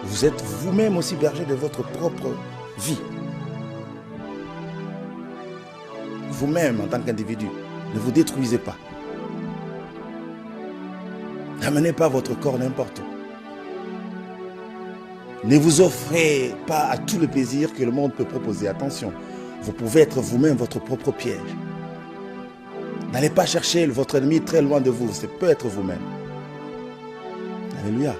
Vous êtes vous-même aussi berger de votre propre vie. Vous-même, en tant qu'individu, ne vous détruisez pas. N'amenez pas votre corps n'importe où. Ne vous offrez pas à tout le plaisir que le monde peut proposer. Attention, vous pouvez être vous-même votre propre piège. N'allez pas chercher votre ennemi très loin de vous. Ça peut être vous-même. Alléluia.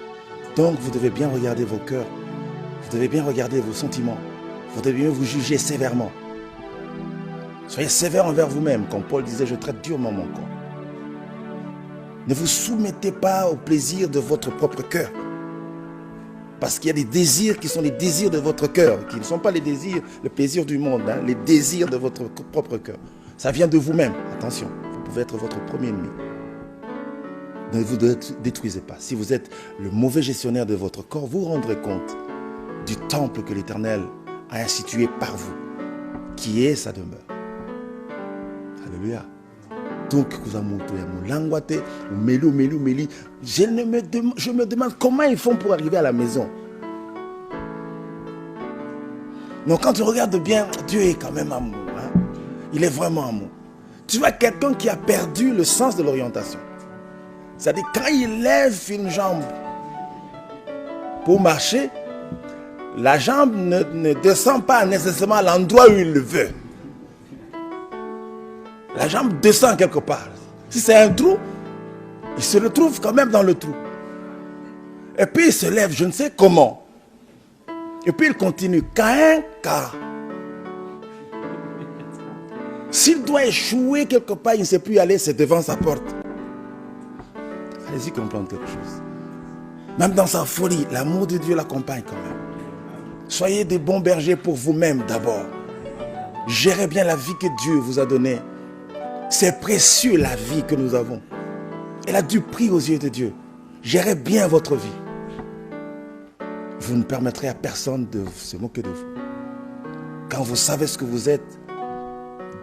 Donc, vous devez bien regarder vos cœurs. Vous devez bien regarder vos sentiments. Vous devez bien vous juger sévèrement. Soyez sévère envers vous-même. Comme Paul disait, je traite durement mon corps. Ne vous soumettez pas au plaisir de votre propre cœur. Parce qu'il y a des désirs qui sont les désirs de votre cœur, qui ne sont pas les désirs, le plaisir du monde, hein, les désirs de votre propre cœur. Ça vient de vous-même. Attention, vous pouvez être votre premier ennemi. Ne vous détruisez pas. Si vous êtes le mauvais gestionnaire de votre corps, vous vous rendrez compte du temple que l'Éternel a institué par vous, qui est sa demeure. Alléluia. Donc, je me demande comment ils font pour arriver à la maison. Donc, quand tu regardes bien, Dieu est quand même amour. Hein? Il est vraiment amour. Tu vois quelqu'un qui a perdu le sens de l'orientation. C'est-à-dire, quand il lève une jambe pour marcher, la jambe ne descend pas nécessairement à l'endroit où il le veut. La jambe descend quelque part. Si c'est un trou, il se retrouve quand même dans le trou. Et puis il se lève, je ne sais comment. Et puis il continue. S'il doit échouer quelque part, il ne sait plus y aller, c'est devant sa porte. Allez-y comprendre quelque chose. Même dans sa folie, l'amour de Dieu l'accompagne quand même. Soyez des bons bergers pour vous-même d'abord. Gérez bien la vie que Dieu vous a donnée. C'est précieux la vie que nous avons. Elle a du prix aux yeux de Dieu. Gérez bien votre vie. Vous ne permettrez à personne de se moquer de vous. Quand vous savez ce que vous êtes,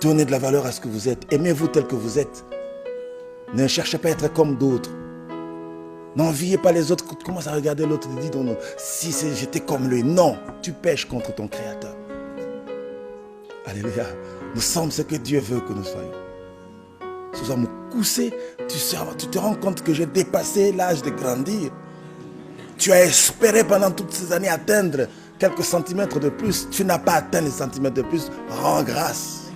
donnez de la valeur à ce que vous êtes. Aimez-vous tel que vous êtes. Ne cherchez pas à être comme d'autres. N'enviez pas les autres. Commence à regarder l'autre et dis non, si j'étais comme lui. Non, tu pèches contre ton Créateur. Alléluia. Nous sommes ce que Dieu veut que nous soyons. Si vous me coussez, tu te rends compte que j'ai dépassé l'âge de grandir. Tu as espéré pendant toutes ces années atteindre quelques centimètres de plus. Tu n'as pas atteint les centimètres de plus. Rends grâce.